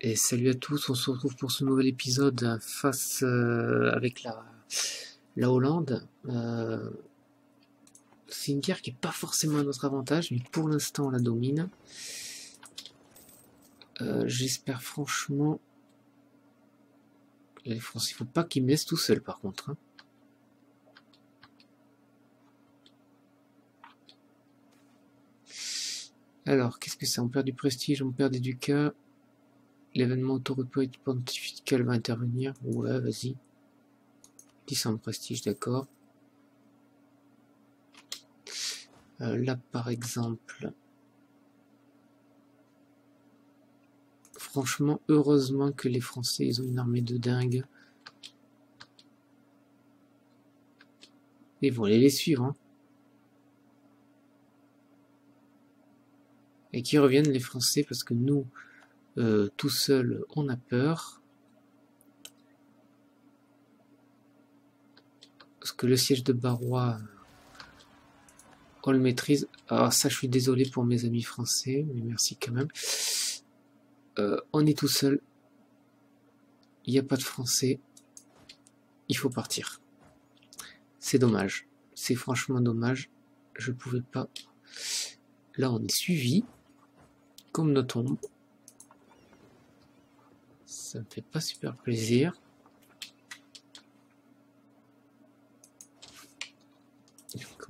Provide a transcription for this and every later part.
Et salut à tous, on se retrouve pour ce nouvel épisode face avec la Hollande. C'est une guerre qui n'est pas forcément à notre avantage, mais pour l'instant on la domine. J'espère franchement... Les Français, il ne faut pas qu'ils me laissent tout seul par contre. Hein. Alors, qu'est-ce que c'est? On perd du prestige, on perd des ducats. L'événement autorité pontificale va intervenir. Ouais, vas-y. 10 prestige, d'accord. Là, par exemple... Franchement, heureusement que les Français, ils ont une armée de dingue. Ils vont aller les suivre. Hein. Et qu'ils reviennent les Français, parce que nous, tout seuls, on a peur. Parce que le siège de Barrois, on le maîtrise. Alors ça, je suis désolé pour mes amis français, mais merci quand même. On est tout seul. Il n'y a pas de Français. Il faut partir. C'est dommage. C'est franchement dommage. Je pouvais pas... Là, on est suivi. Comme notre ombre. Ça me fait pas super plaisir.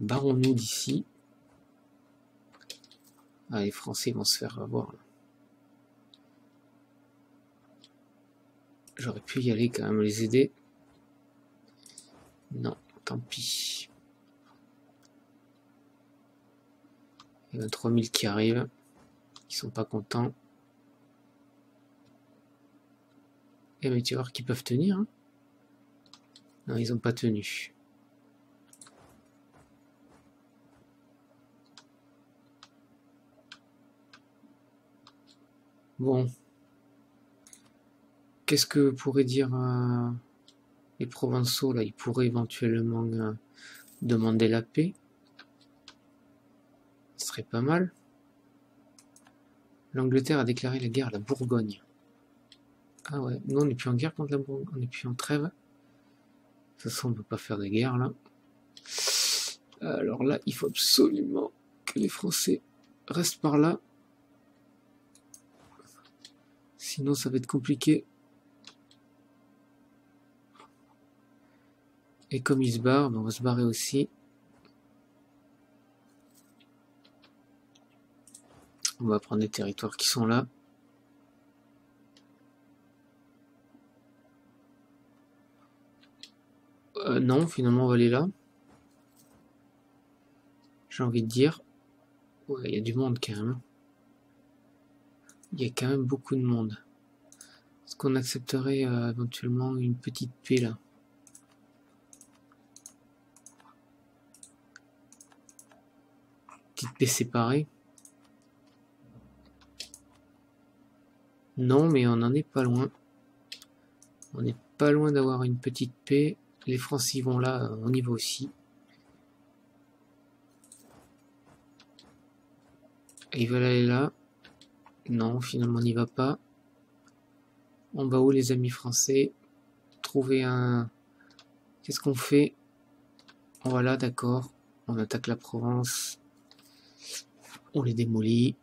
Barrons-nous d'ici. Ah, les Français vont se faire avoir. J'aurais pu y aller quand même, les aider. Non, tant pis. Il y a 23 000 qui arrivent. Ils sont pas contents. Eh mais tu vas voir qu'ils peuvent tenir. Hein. Non, ils n'ont pas tenu. Bon. Qu'est-ce que pourraient dire les Provençaux là? Ils pourraient éventuellement demander la paix. Ce serait pas mal. L'Angleterre a déclaré la guerre à la Bourgogne. Ah ouais, nous on n'est plus en guerre contre la Bourgogne, on n'est plus en trêve. De toute façon on ne peut pas faire de guerre là. Alors là, il faut absolument que les Français restent par là. Sinon ça va être compliqué. Et comme ils se barrent, on va se barrer aussi. On va prendre les territoires qui sont là. Non, finalement on va aller là. J'ai envie de dire. Ouais, il y a du monde quand même. Il y a quand même beaucoup de monde. Est-ce qu'on accepterait éventuellement une petite paix là? Petite paix séparée? Non, mais on n'en est pas loin. On n'est pas loin d'avoir une petite paix. Les Français vont là, on y va aussi. Et ils veulent aller là. Non, finalement on n'y va pas. On va où les amis français? Trouver un... Qu'est-ce qu'on fait? Voilà, d'accord. On attaque la Provence. On les démolit.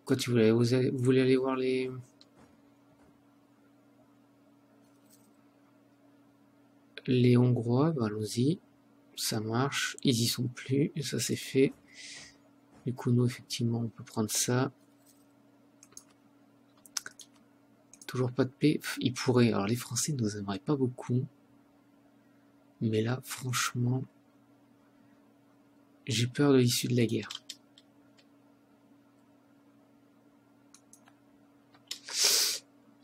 Quoi tu voulais? Vous voulez aller voir les Hongrois? Bah, allons-y. Ça marche. Ils y sont plus. Et ça c'est fait. Du coup, nous, effectivement, on peut prendre ça. Toujours pas de paix. Ils pourraient. Alors, les Français ne nous aimeraient pas beaucoup. Mais là, franchement, j'ai peur de l'issue de la guerre.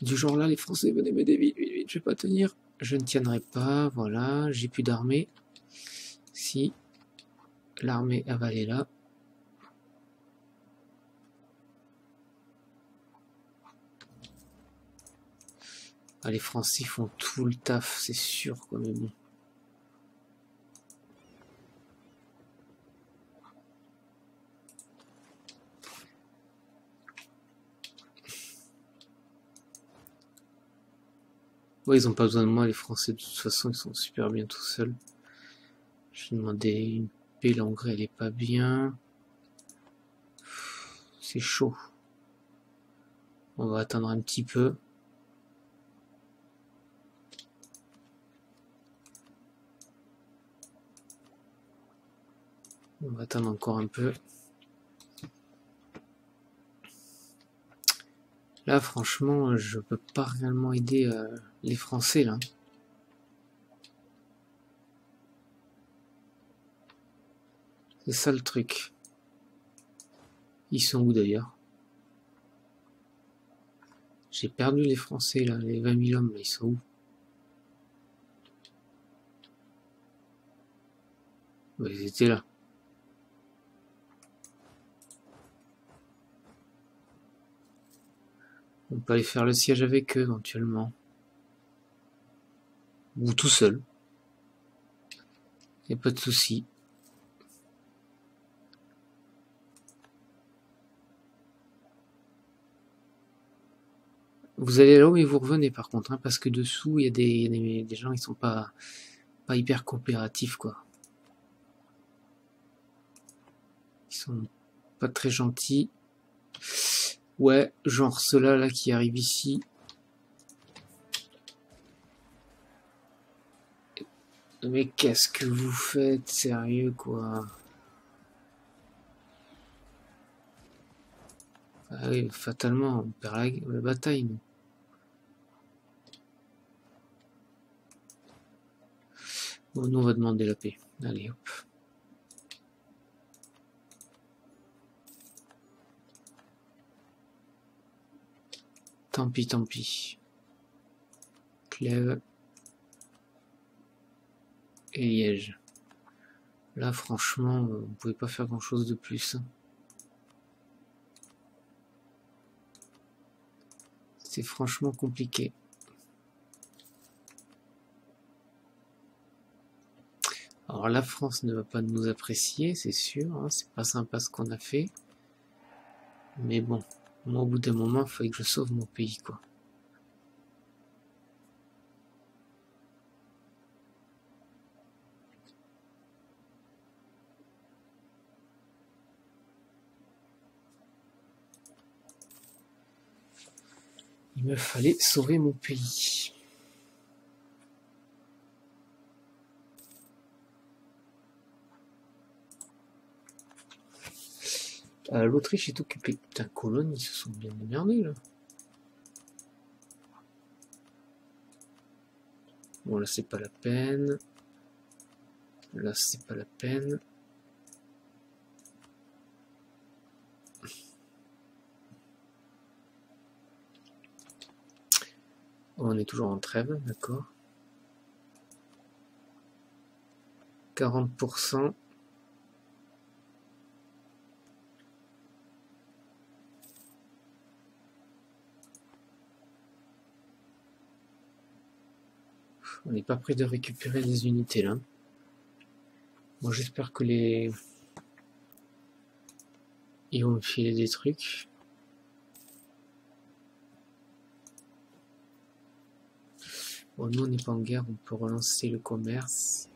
Du genre là, les Français, venez m'aider vite, vite, vite, je vais pas tenir. Je ne tiendrai pas, voilà, j'ai plus d'armée. Si l'armée va aller là. Ah, les Français font tout le taf, c'est sûr, quoi, mais bon. Ouais, ils ont pas besoin de moi, les Français, de toute façon, ils sont super bien tout seuls. Je vais demander une paix, l'engrais, elle est pas bien. C'est chaud. On va attendre un petit peu. On va attendre encore un peu. Là, franchement, je peux pas réellement aider les Français, là. C'est ça le truc. Ils sont où d'ailleurs? J'ai perdu les Français, là, les 20 000 hommes, là, ils sont où? Ouais, ils étaient là. On peut aller faire le siège avec eux, éventuellement. Ou tout seul. Y a pas de souci. Vous allez là-haut et vous revenez par contre, hein, parce que dessous, il y a des gens, ils sont pas hyper coopératifs, quoi. Ils sont pas très gentils. Ouais, genre ceux-là là, qui arrivent ici. Mais qu'est-ce que vous faites, sérieux, quoi? Ah oui, fatalement, on perd la bataille, nous. Bon, nous, on va demander la paix. Allez, hop. Tant pis, tant pis. Clèves. Et Liège. Là, franchement, on pouvait pas faire grand-chose de plus. C'est franchement compliqué. Alors la France ne va pas nous apprécier, c'est sûr, hein, c'est pas sympa ce qu'on a fait. Mais bon, moi au bout d'un moment, il fallait que je sauve mon pays, quoi. Il me fallait sauver mon pays. L'Autriche est occupée. Putain, Cologne, ils se sont bien démerdés, là. Bon, là, c'est pas la peine. Là, c'est pas la peine. On est toujours en trêve, d'accord. 40%. On n'est pas prêt de récupérer les unités, là. Moi, j'espère que ils vont me filer des trucs. Bon, nous, on n'est pas en guerre, on peut relancer le commerce.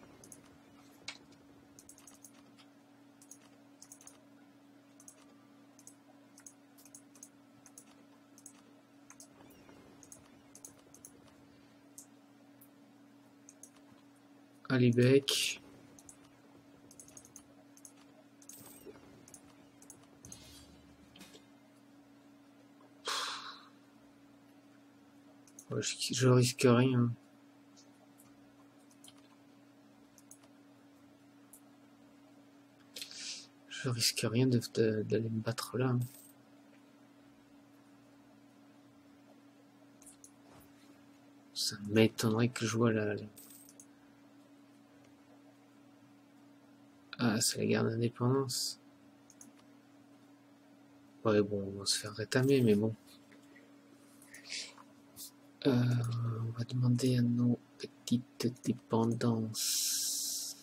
À Lübeck. Je risque rien. Je risque rien d'aller me battre là. Ça m'étonnerait que je vois la... Ah, c'est la guerre d'indépendance. Ouais, bon, on va se faire rétamer, mais bon. On va demander à nos petites dépendances.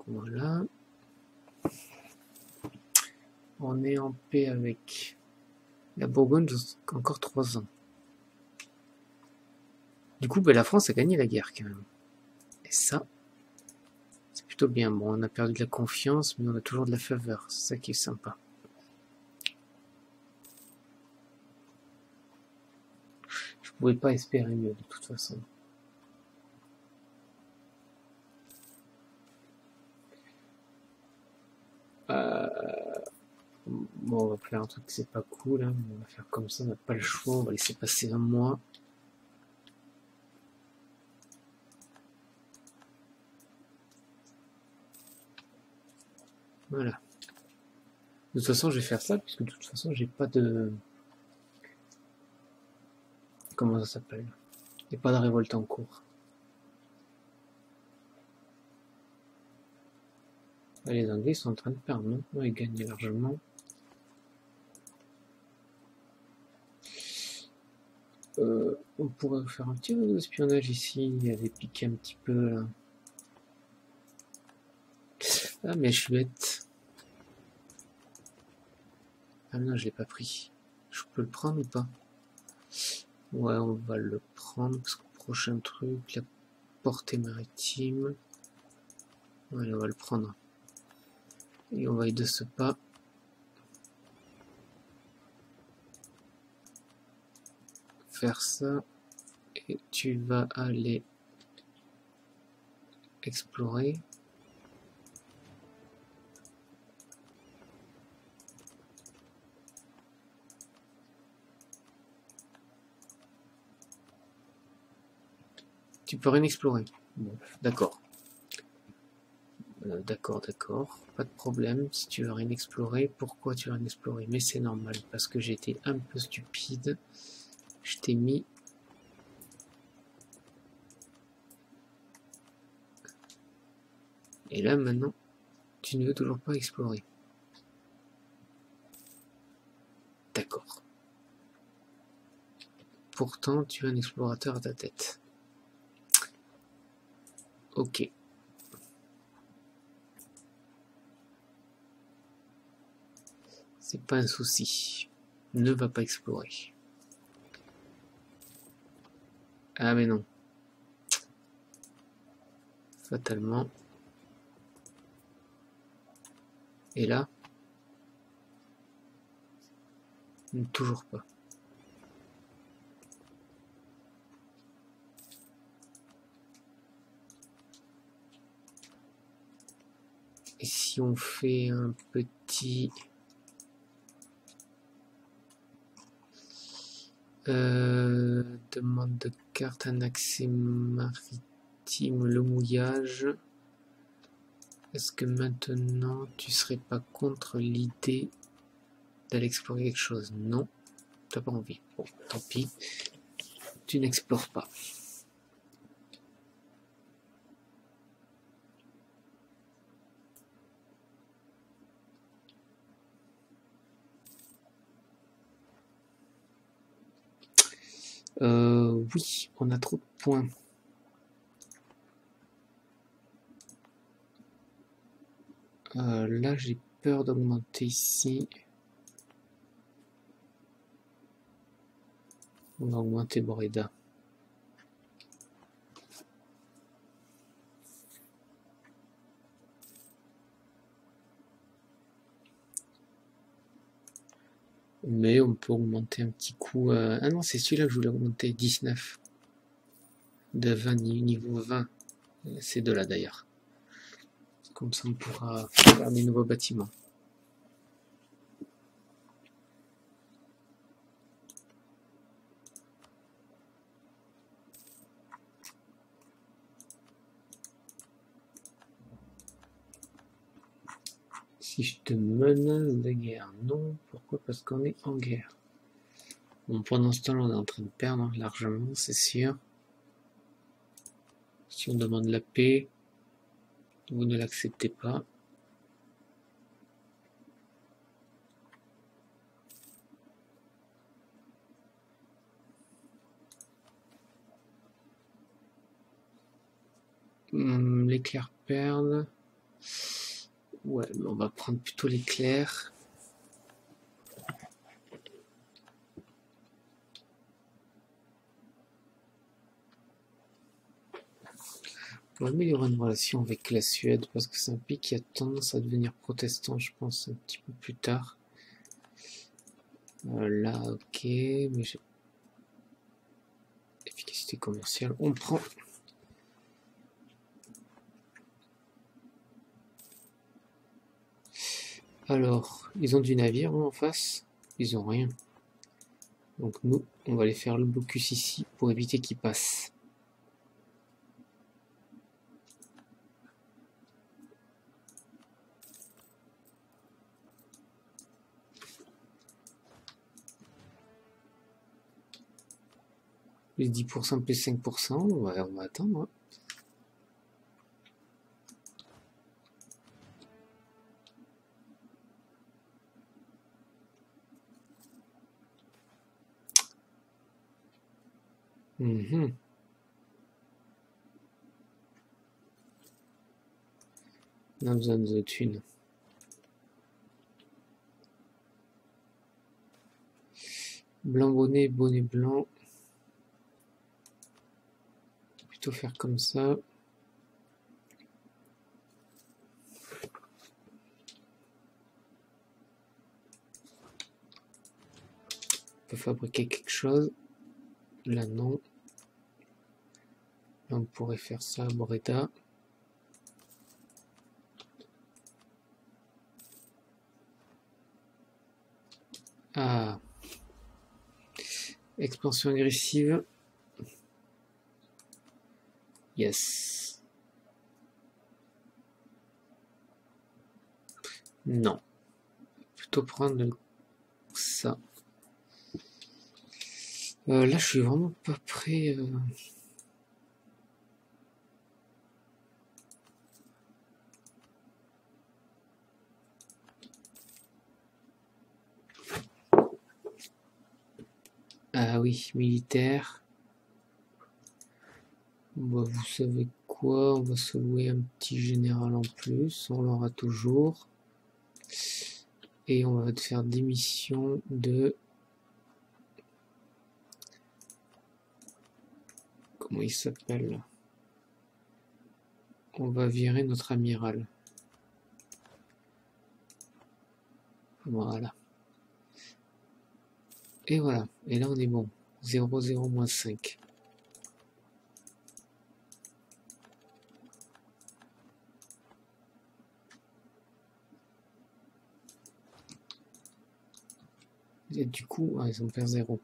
Voilà. On est en paix avec la Bourgogne encore 3 ans. Du coup, ben, la France a gagné la guerre quand même. Et ça, c'est plutôt bien. Bon, on a perdu de la confiance, mais on a toujours de la faveur. C'est ça qui est sympa. Je pouvais pas espérer mieux de toute façon. Bon, on va faire un truc que c'est pas cool. Hein. On va faire comme ça, on n'a pas le choix. On va laisser passer un mois. Voilà. De toute façon, je vais faire ça, puisque de toute façon, j'ai pas de... Comment ça s'appelle? Il n'y a pas de révolte en cours. Les Anglais sont en train de perdre, non? Ouais, ils gagnent largement. On pourrait faire un petit peu d'espionnage ici, aller piquer un petit peu là. Ah mais je suis bête. Ah non, je l'ai pas pris. Je peux le prendre ou pas? Ouais, on va le prendre parce que prochain truc, la portée maritime. Allez, on va le prendre. Et on va y de ce pas. Faire ça. Et tu vas aller explorer. Tu peux rien explorer. Bon, d'accord. D'accord. Pas de problème. Si tu veux rien explorer, pourquoi tu veux rien explorer? Mais c'est normal, parce que j'ai été un peu stupide. Je t'ai mis... Et là, maintenant, tu ne veux toujours pas explorer. D'accord. Pourtant, tu es un explorateur à ta tête. Ok. C'est pas un souci. Ne va pas explorer. Ah mais non. Fatalement. Et là, toujours pas. Et si on fait un petit... demande de carte, un accès maritime, le mouillage. Est-ce que maintenant tu serais pas contre l'idée d'aller explorer quelque chose? Non, t'as pas envie. Bon, tant pis. Tu n'explores pas. Oui, on a trop de points. Là, j'ai peur d'augmenter ici. On va augmenter Boreda. Mais on peut augmenter un petit coup. Ah non, c'est celui-là que je voulais augmenter. 19. De 20, niveau 20. C'est de là d'ailleurs. Comme ça, on pourra faire des nouveaux bâtiments. Si je te menace de guerre, non. Pourquoi? Parce qu'on est en guerre. Bon, pendant ce temps, on est en train de perdre largement, c'est sûr. Si on demande la paix, vous ne l'acceptez pas. Les clercs perdent. Ouais, mais on va prendre plutôt les clercs. faut améliorer une relation avec la Suède parce que c'est un pays qui a tendance à devenir protestant, je pense, un petit peu plus tard. Là, ok, mais j'ai efficacité commerciale. On prend. Alors, ils ont du navire en face, ils ont rien. Donc nous, on va aller faire le blocus ici pour éviter qu'ils passent. Plus 10%, plus 5%, on va attendre. Hein. On a besoin de thunes. Blanc bonnet, bonnet blanc. Plutôt faire comme ça. On peut fabriquer quelque chose. Là non. Là on pourrait faire ça à Boreta. Ah. Expansion agressive. Yes. Non. Plutôt prendre ça. Là, je suis vraiment pas prêt. Ah oui, militaire. Bah, vous savez quoi? On va se louer un petit général en plus. On l'aura toujours. Et on va te faire des missions de... Comment il s'appelle? On va virer notre amiral. Voilà. Et voilà. Et là, on est bon. 0, 0, moins 5. Et du coup, ils ont perdu 0.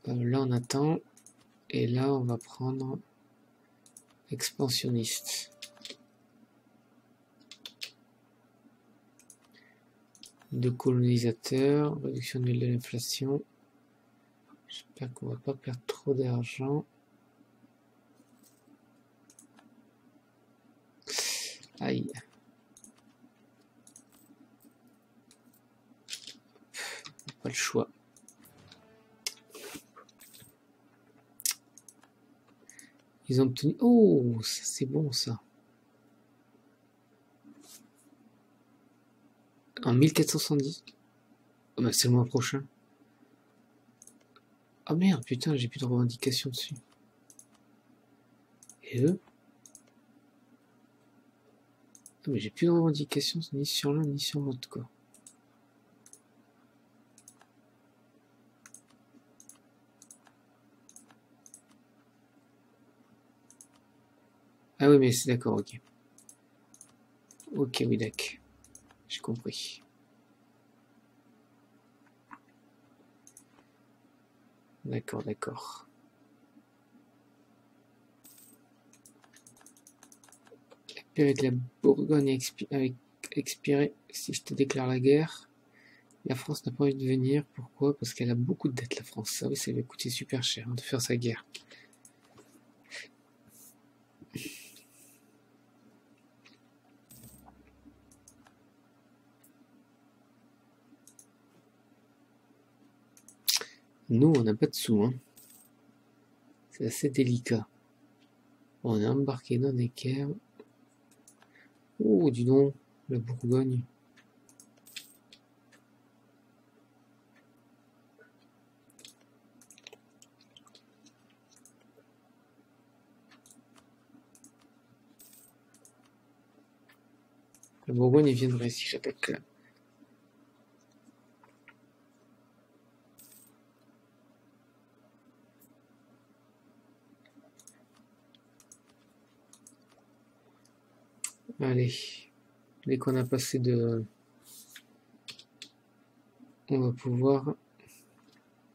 Là, on attend. Et là, on va prendre expansionniste. De colonisateurs, réduction de l'inflation. J'espère qu'on va pas perdre trop d'argent. Aïe. Pas le choix. Ils ont obtenu... Oh, ça c'est bon ça. En 1470. Oh, bah, c'est le mois prochain. Ah merde, putain, j'ai plus de revendications dessus. Et eux? Ah, mais j'ai plus de revendications ni sur l'un ni sur l'autre, quoi. Ah oui, mais c'est d'accord, ok. Ok, oui, d'accord. J'ai compris. D'accord, d'accord. La paix avec la Bourgogne expiré. Si je te déclare la guerre, la France n'a pas envie de venir. Pourquoi? Parce qu'elle a beaucoup de dettes, la France. Ça, oui, ça va coûter super cher hein, de faire sa guerre. Nous, on n'a pas de sous. Hein. C'est assez délicat. On est embarqué dans des caves. Oh, dis donc, la Bourgogne. La Bourgogne viendrait si j'attaque là. Allez, dès qu'on a passé de... On va pouvoir...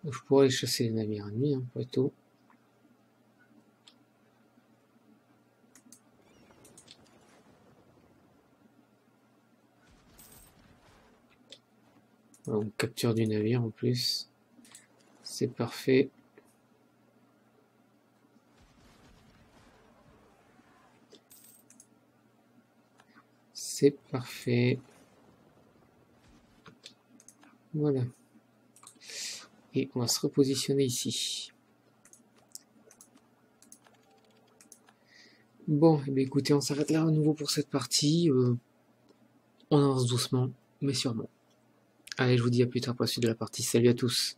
Je pourrais aller chasser les navires ennemis, hein, pas tout. On capture du navire en plus. C'est parfait. C'est parfait. Voilà. Et on va se repositionner ici. Bon, eh bien, écoutez, on s'arrête là à nouveau pour cette partie. On avance doucement, mais sûrement. Allez, je vous dis à plus tard pour la suite de la partie. Salut à tous.